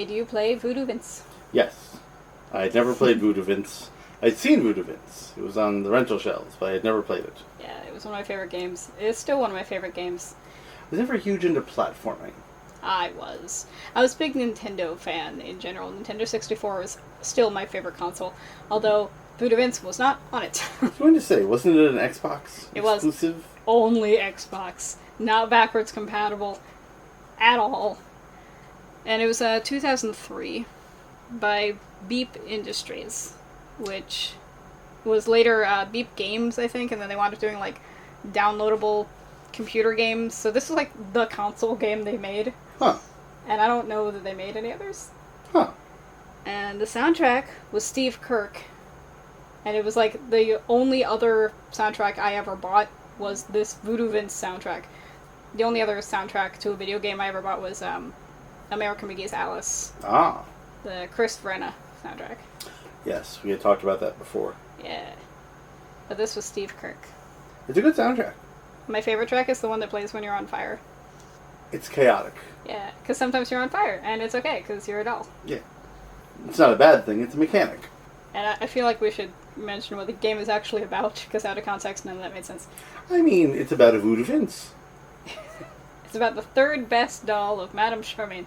Did you play Voodoo Vince? Yes. I had never played Voodoo Vince. I'd seen Voodoo Vince. It was on the rental shelves, but I had never played it. Yeah, it was one of my favorite games. It's still one of my favorite games. I was never huge into platforming. I was a big Nintendo fan in general. Nintendo 64 was still my favorite console, although Voodoo Vince was not on it. I was going to say, wasn't it an Xbox It exclusive? was only Xbox, not backwards compatible at all. And it was 2003 by Beep Industries, which was later Beep Games, I think, and then they wound up doing like downloadable computer games. So this is like the console game they made. Huh. And I don't know that they made any others. Huh. And the soundtrack was Steve Kirk. And it was like the only other soundtrack I ever bought was this Voodoo Vince soundtrack. The only other soundtrack to a video game I ever bought was American McGee's Alice. Ah. The Chris Vrenna soundtrack. Yes, we had talked about that before. Yeah. But this was Steve Kirk. It's a good soundtrack. My favorite track is the one that plays when you're on fire. It's chaotic. Yeah, because sometimes you're on fire, and it's okay, because you're a doll. Yeah. It's not a bad thing, it's a mechanic. And I feel like we should mention what the game is actually about, because out of context, none of that made sense. I mean, it's about a Voodoo Vince. It's about the third best doll of Madame Charmaine.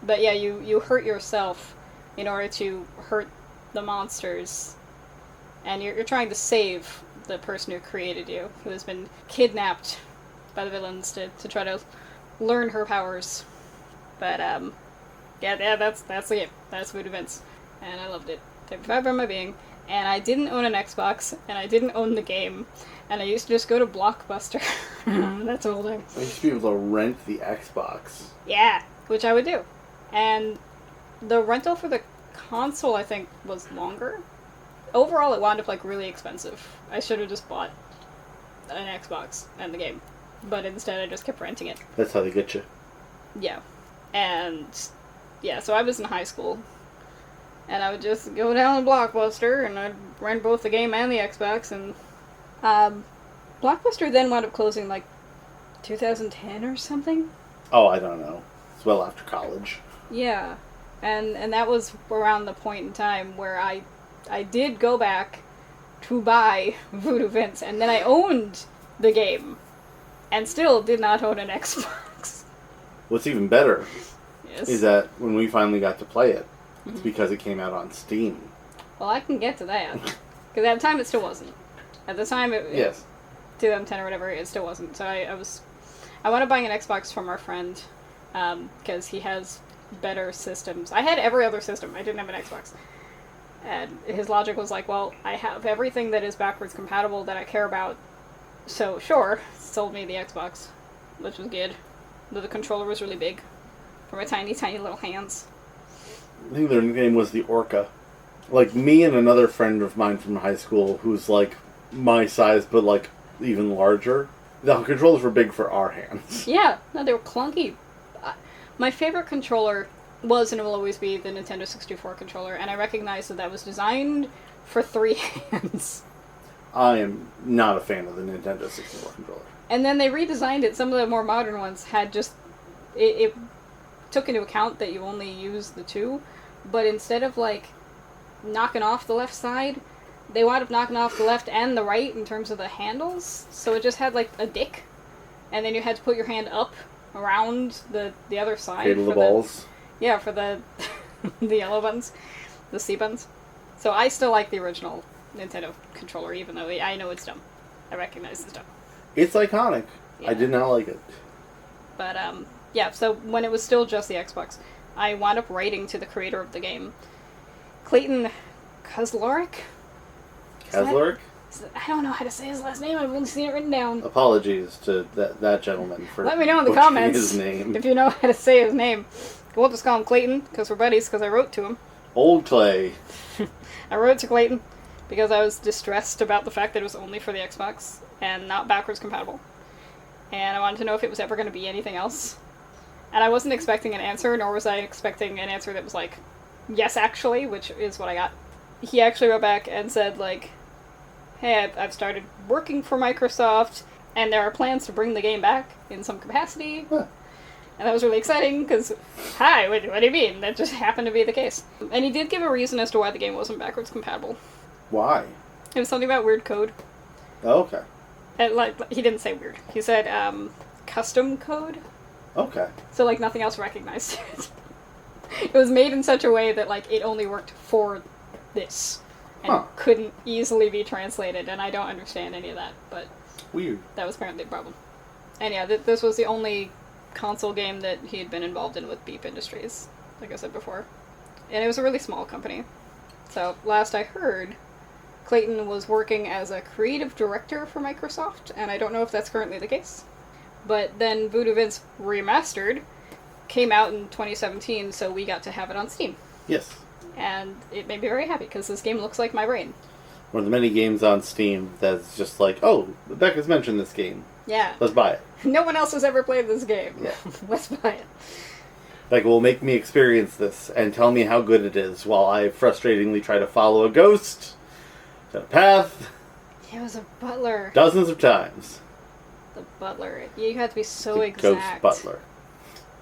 But yeah, you hurt yourself in order to hurt the monsters. And you're trying to save the person who created you, who has been kidnapped by the villains to try to learn her powers. But, yeah, that's the game. That's Voodoo Vince. And I loved it. Took forever in my being. And I didn't own an Xbox, and I didn't own the game. And I used to just go to Blockbuster. That's all time. I used to be able to rent the Xbox. Yeah, which I would do. And the rental for the console, I think, was longer. Overall, it wound up, like, really expensive. I should have just bought an Xbox and the game. But instead, I just kept renting it. That's how they get you. Yeah. And, yeah, so I was in high school. And I would just go down to Blockbuster, and I'd rent both the game and the Xbox, and Blockbuster then wound up closing, like, 2010 or something? Oh, I don't know. It's well after college. Yeah. And that was around the point in time where I did go back to buy Voodoo Vince, and then I owned the game, and still did not own an Xbox. What's even better Yes. is that when we finally got to play it, it's because it came out on Steam. Well, I can get to that. Because at the time, it still wasn't. At the time, Yes. 2010 or whatever, it still wasn't. So I wound up buying an Xbox from our friend, because he has better systems. I had every other system. I didn't have an Xbox. And his logic was like, well, I have everything that is backwards compatible that I care about. So, sure, sold me the Xbox, which was good. Though the controller was really big for my tiny, tiny little hands. I think their name was the Orca. Like, me and another friend of mine from high school who's, like, my size, but, like, even larger. The controllers were big for our hands. Yeah, no, they were clunky. My favorite controller was and will always be the Nintendo 64 controller, and I recognize that was designed for 3 hands. I am not a fan of the Nintendo 64 controller. And then they redesigned it. Some of the more modern ones had just... It took into account that you only use the 2, but instead of, like, knocking off the left side, they wound up knocking off the left and the right in terms of the handles, so it just had, like, a dick, and then you had to put your hand up around the other side. Hated the balls. Yeah, for the the yellow buttons, the C buttons. So I still like the original Nintendo controller, even though I know it's dumb. I recognize it's dumb. It's iconic. Yeah. I did not like it. But, yeah, so when it was still just the Xbox, I wound up writing to the creator of the game, Clayton Kozlorick? Kozlorick? I don't know how to say his last name, I've only seen it written down. Apologies to that gentleman for Let me know in the butchering comments his name. if you know how to say his name. We'll just call him Clayton, because we're buddies, because I wrote to him. Old Clay. I wrote to Clayton because I was distressed about the fact that it was only for the Xbox and not backwards compatible. And I wanted to know if it was ever going to be anything else. And I wasn't expecting an answer, nor was I expecting an answer that was like, yes, actually, which is what I got. He actually wrote back and said, like, hey, I've started working for Microsoft, and there are plans to bring the game back in some capacity. Huh. And that was really exciting, because, hi, what do you mean? That just happened to be the case. And he did give a reason as to why the game wasn't backwards compatible. Why? It was something about weird code. Oh, okay. And, he didn't say weird. He said, custom code. Okay. So, nothing else recognized it. It was made in such a way that, it only worked for this. And couldn't easily be translated, and I don't understand any of that, but... Weird. That was apparently a problem. And yeah, this was the only console game that he had been involved in with Beep Industries, like I said before. And it was a really small company. So, last I heard, Clayton was working as a creative director for Microsoft, and I don't know if that's currently the case. But then Voodoo Vince Remastered came out in 2017, so we got to have it on Steam. Yes. And it made me very happy, because this game looks like my brain. One of the many games on Steam that's just like, oh, Rebecca's mentioned this game. Yeah. Let's buy it. No one else has ever played this game. Yeah. Let's buy it. Will make me experience this and tell me how good it is while I frustratingly try to follow a ghost to a path. He was a butler. Dozens of times. The butler. You had to be so the exact. Ghost butler.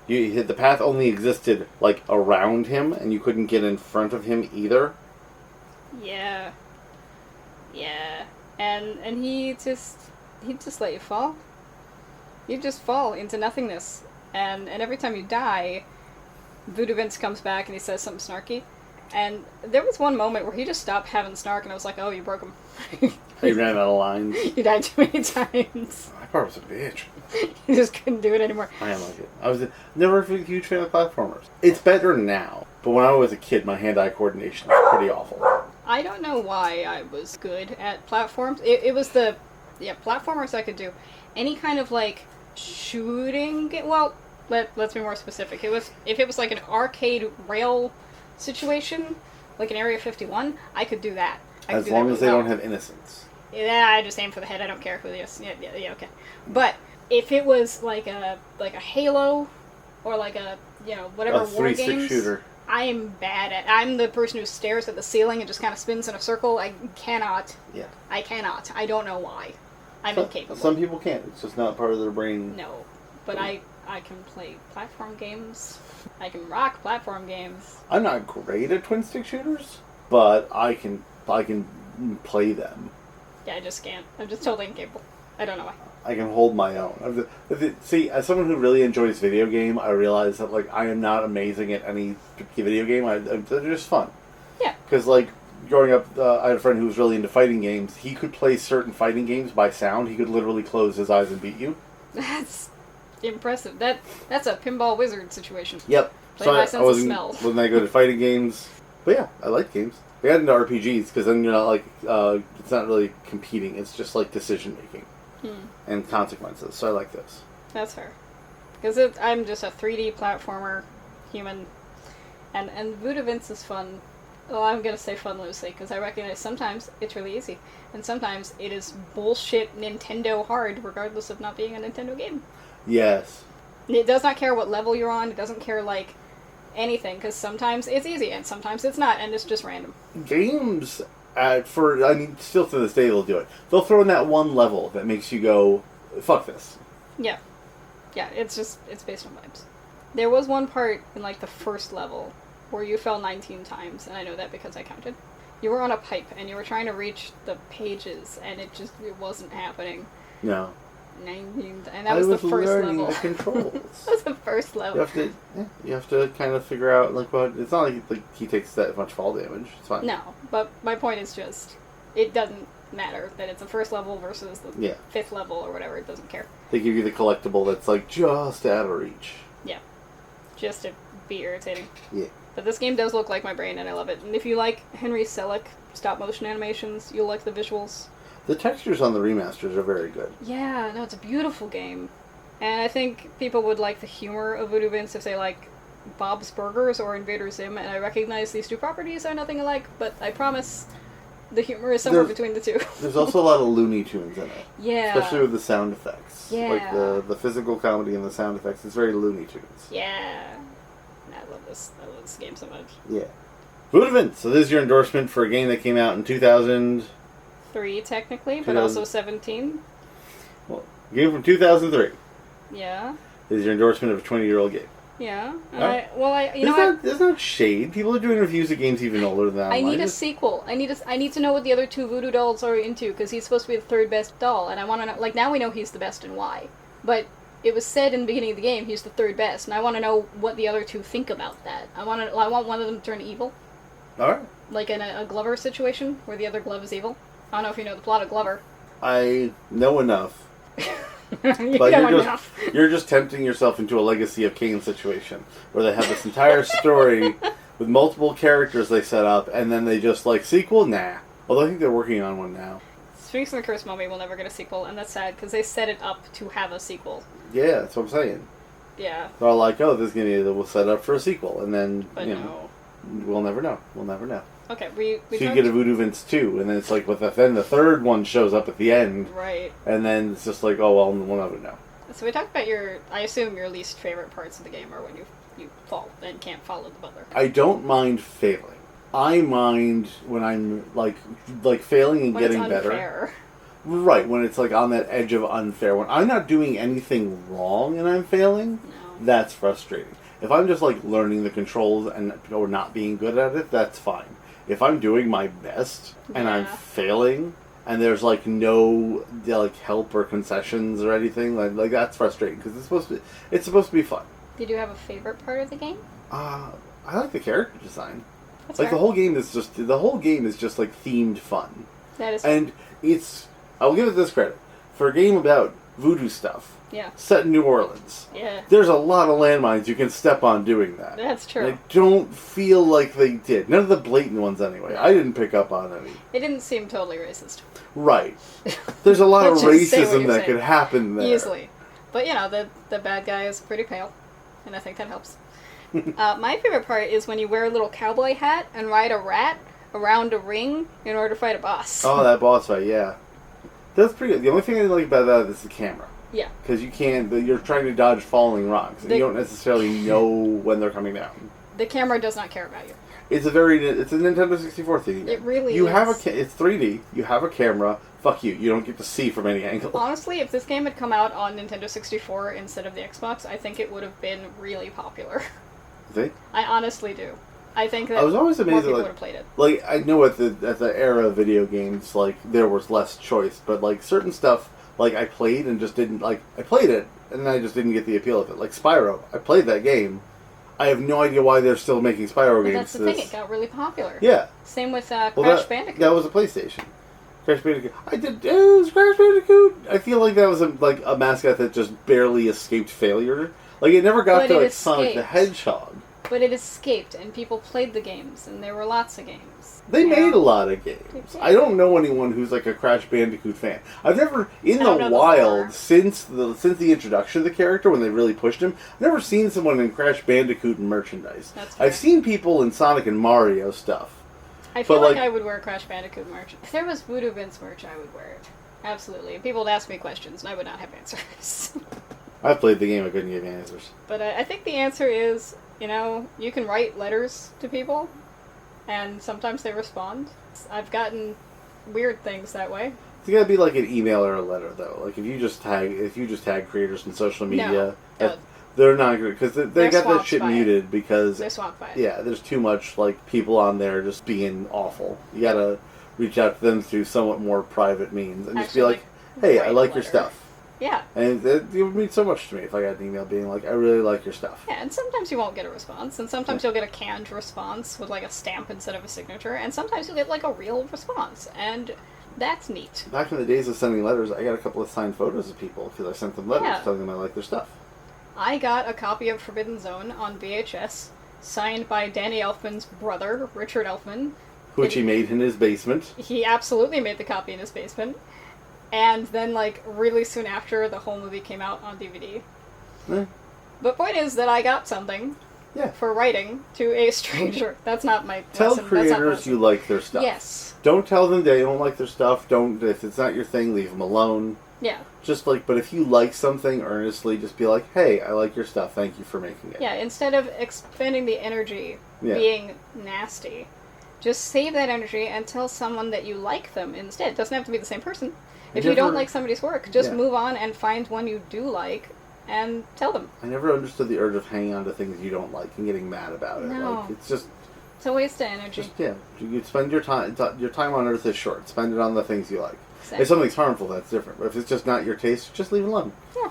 The path only existed, around him, and you couldn't get in front of him either. Yeah. Yeah. And he'd just let you fall. You just fall into nothingness. And every time you die, Voodoo Vince comes back and he says something snarky. And there was one moment where he just stopped having snark, and I was like, oh, you broke him. He ran out of lines. You died too many times. My part was a bitch. You just couldn't do it anymore. I am like it. I was never a huge fan of platformers. It's better now, but when I was a kid, my hand-eye coordination was pretty awful. I don't know why I was good at platforms. It was platformers I could do. Any kind of, shooting game. Well, let's be more specific. If it was an arcade rail situation, like an Area 51, I could do that. As long as they don't have innocence. Yeah, I just aim for the head. I don't care who it is. Yeah, okay. But if it was like a Halo, or whatever a war 3-stick games, shooter. I am bad at. I'm the person who stares at the ceiling and just kind of spins in a circle. I cannot. Yeah. I cannot. I don't know why. I'm incapable. Some people can't. It's just not part of their brain. No, but I can play platform games. I can rock platform games. I'm not great at twin-stick shooters, but I can play them. Yeah, I just can't. I'm just totally incapable. I don't know why. I can hold my own. See, as someone who really enjoys video game, I realize that I am not amazing at any video game. They're just fun. Yeah. Because growing up, I had a friend who was really into fighting games. He could play certain fighting games by sound. He could literally close his eyes and beat you. That's impressive. That's a pinball wizard situation. Yep. Play by sense of smell. Wasn't that good at fighting games? But yeah, I like games. I got into RPGs because then it's not really competing. It's just decision making and consequences. So I like this. That's fair. Because I'm just a 3D platformer human, and Voodoo Vince is fun. Well, I'm gonna say fun loosely because I recognize sometimes it's really easy, and sometimes it is bullshit Nintendo hard, regardless of not being a Nintendo game. Yes. It does not care what level you're on. It doesn't care anything, because sometimes it's easy and sometimes it's not, and it's just random. Games, still to this day they'll do it. They'll throw in that one level that makes you go, fuck this. Yeah. Yeah, it's based on vibes. There was one part in the first level where you fell 19 times, and I know that because I counted. You were on a pipe and you were trying to reach the pages, and it wasn't happening. No. 19, and that was the first level. The controls. That was the first level. You have to kind of figure out what. It's not like he takes that much fall damage. It's fine. No, but my point is just, it doesn't matter that it's the first level versus the fifth level or whatever. It doesn't care. They give you the collectible that's just out of reach. Yeah, just to be irritating. Yeah. But this game does look like my brain, and I love it. And if you like Henry Selick stop motion animations, you'll like the visuals. The textures on the remasters are very good. Yeah, no, it's a beautiful game. And I think people would like the humor of Voodoo Vince if they like Bob's Burgers or Invader Zim, and I recognize these two properties are nothing alike, but I promise the humor is somewhere between the two. There's also a lot of Looney Tunes in it. Yeah. Especially with the sound effects. Yeah. The physical comedy and the sound effects. It's very Looney Tunes. Yeah. I love this game so much. Yeah. Voodoo Vince. So this is your endorsement for a game that came out in 2003, technically, but also 17. Well, game from 2003. Yeah. is your endorsement of a 20-year-old game. Yeah. Right. It's not shade. People are doing reviews of games even older than that. I need a sequel. I need to know what the other two Voodoo dolls are into, because he's supposed to be the third best doll, and I want to know. Like, now we know he's the best and why, but it was said in the beginning of the game he's the third best, and I want to know what the other two think about that. I want one of them to turn evil. All right. Like in a Glover situation where the other glove is evil. I don't know if you know the plot of Glover. I know enough. You're just tempting yourself into a Legacy of Kain situation where they have this entire story with multiple characters they set up, and then they just like sequel. Nah. Although I think they're working on one now. Sphinx and the Cursed Mummy will never get a sequel, and that's sad because they set it up to have a sequel. Yeah, that's what I'm saying. Yeah. They're all like, "Oh, this game will set up for a sequel," and then but you know, we'll never know. We'll never know. Okay, we so you get a Voodoo Vince 2, and then it's like, then the third one shows up at the end. Right. And then it's just like, oh, well, we'll never know. So we talked about I assume your least favorite parts of the game are when you fall and can't follow the butler. I don't mind failing. I mind when I'm, like failing and when getting it's better. Unfair. Right, when it's, like, on that edge of unfair. When I'm not doing anything wrong and I'm failing, that's frustrating. If I'm just, like, learning the controls or not being good at it, that's fine. If I'm doing my best and I'm failing and there's like no like help or concessions or anything, like that's frustrating because it's supposed to be fun. Did you have a favorite part of the game? I like the character design. That's like fair. the whole game is just like themed fun. That is. And I'll give it this credit for a game about voodoo stuff. Yeah. Set in New Orleans. Yeah. There's a lot of landmines you can step on doing that. That's true. I don't feel like they did. None of the blatant ones, anyway. I didn't pick up on any. It didn't seem totally racist. Right. There's a lot of racism that saying. Could happen there. Easily. But, you know, the bad guy is pretty pale, and I think that helps. My favorite part is when you wear a little cowboy hat and ride a rat around a ring in order to fight a boss. Oh, that boss fight, yeah. That's pretty good. The only thing I didn't like about that is the camera. Yeah. Because you're trying to dodge falling rocks, and you don't necessarily know when they're coming down. The camera does not care about you. It's a Nintendo 64 thing. It really is. It's 3D, you have a camera, fuck you don't get to see from any angle. Honestly, if this game had come out on Nintendo 64 instead of the Xbox, I think it would have been really popular. You think? I honestly do. I think that I was always amazed more people that, would have played it. Like, I know at the era of video games, like, there was less choice, but, like, certain stuff, like, I played and just didn't, like, I played it, and I just didn't get the appeal of it. Like, Spyro, I played that game. I have no idea why they're still making Spyro games. That's the thing, it got really popular. Yeah. Same with Crash Bandicoot. That was a PlayStation. Crash Bandicoot. It was Crash Bandicoot. I feel like that was a mascot that just barely escaped failure. Like, it never got to, like, Sonic the Hedgehog. But it escaped, and people played the games, and there were lots of games. They made a lot of games. I don't know anyone who's like a Crash Bandicoot fan. I've never, in the wild, since the introduction of the character, when they really pushed him, I've never seen someone in Crash Bandicoot merchandise. That's fair. I've seen people in Sonic and Mario stuff. I feel like I would wear Crash Bandicoot merch. If there was Voodoo Vince merch, I would wear it. Absolutely. And people would ask me questions, and I would not have answers. I've played the game, I couldn't give answers. But I think the answer is, you know, you can write letters to people, and sometimes they respond. I've gotten weird things that way. It's gotta be like an email or a letter, though. Like if you just tag creators in social media, they're not good because they got that shit muted because they're swamped by it. Yeah, there's too much like people on there just being awful. You gotta reach out to them through somewhat more private means and just be like, "Hey, I like your stuff." Yeah. And it would mean so much to me if I got an email being like, I really like your stuff. Yeah, and sometimes you won't get a response, and sometimes you'll get a canned response with like a stamp instead of a signature, and sometimes you'll get like a real response, and that's neat. Back in the days of sending letters, I got a couple of signed photos of people because I sent them letters telling them I like their stuff. I got a copy of Forbidden Zone on VHS, signed by Danny Elfman's brother, Richard Elfman. Which he made in his basement. He absolutely made the copy in his basement. And then, like, really soon after, the whole movie came out on DVD. But point is that I got something for writing to a stranger. That's not my Tell creators you like their stuff. Yes. Don't tell them they don't like their stuff. If it's not your thing, leave them alone. Yeah. Just like, but if you like something earnestly, just be like, hey, I like your stuff. Thank you for making it. Yeah, instead of expending the energy being nasty, just save that energy and tell someone that you like them instead. It doesn't have to be the same person. If you don't like somebody's work, just move on and find one you do like and tell them. I never understood the urge of hanging on to things you don't like and getting mad about it. No. Like, it's just... It's a waste of energy. You spend your time on Earth is short. Spend it on the things you like. Exactly. If something's harmful, that's different. But if it's just not your taste, just leave it alone. Yeah.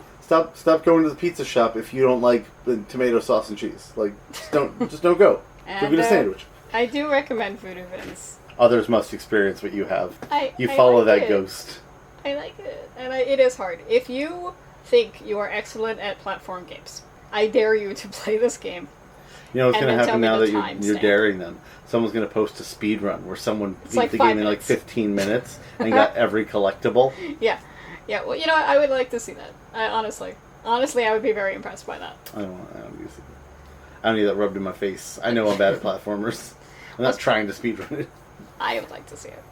Stop going to the pizza shop if you don't like the tomato sauce and cheese. Like, just don't go. Go get a sandwich. I do recommend Voodoo Vince. Others must experience what you have. I follow like that it. ghost. I like it, and it is hard. If you think you are excellent at platform games, I dare you to play this game. You know what's And going to then tell happen me now the that you're timestamp. daring them? Someone's going to post a speed run where someone beat like the 5 game in like minutes. 15 minutes and got every collectible. Yeah. Well, you know, I would like to see that. Honestly, I would be very impressed by that. I don't need that rubbed in my face. I know I'm bad at platformers. I'm not trying to speedrun it. I would like to see it.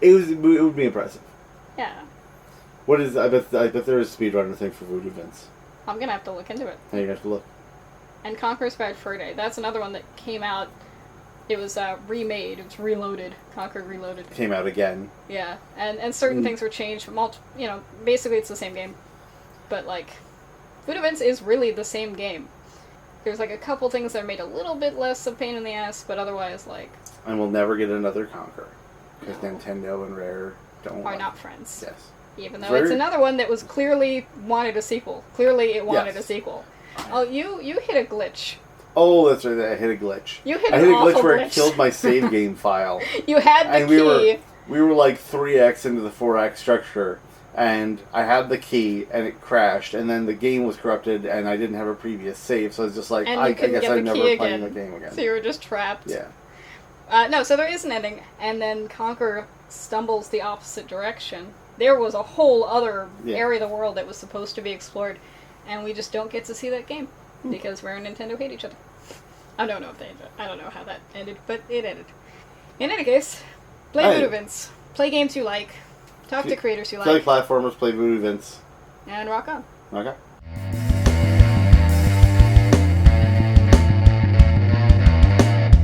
It would be impressive. Yeah. What is? I bet there is a speedrunner thing for Voodoo Vince. I'm gonna have to look into it. Now you have to look. And Conquer's Bad Fur Day. That's another one that came out. It was remade. It was reloaded. Conquer Reloaded. Came out again. Yeah, and certain things were changed. Basically it's the same game, but like, Voodoo Vince is really the same game. There's like a couple things that are made a little bit less of a pain in the ass, but otherwise like. And we'll never get another Conquer because Nintendo and Rare are not friends. Yes. Even though it's another one that was clearly wanted a sequel. Clearly it wanted a sequel. Oh, you hit a glitch. Oh, that's right. I hit a glitch. You hit I an hit a awful glitch where glitch. it killed my save game file. You had the and key. we were like 3x into the 4x structure, and I had the key, and it crashed, and then the game was corrupted, and I didn't have a previous save, so I was just like, And I you couldn't guess get I'm the never key playing again. the game again. So you were just trapped. Yeah. No, so there is an ending, and then Conquer stumbles the opposite direction. There was a whole other area of the world that was supposed to be explored, and we just don't get to see that game because Rare and Nintendo hate each other. I don't know if they ended. I don't know how that ended, but it ended. In any case, play Voodoo Vince. Play games you like. Talk to creators you Play like. platformers, play Voodoo Vince. And rock on. Okay.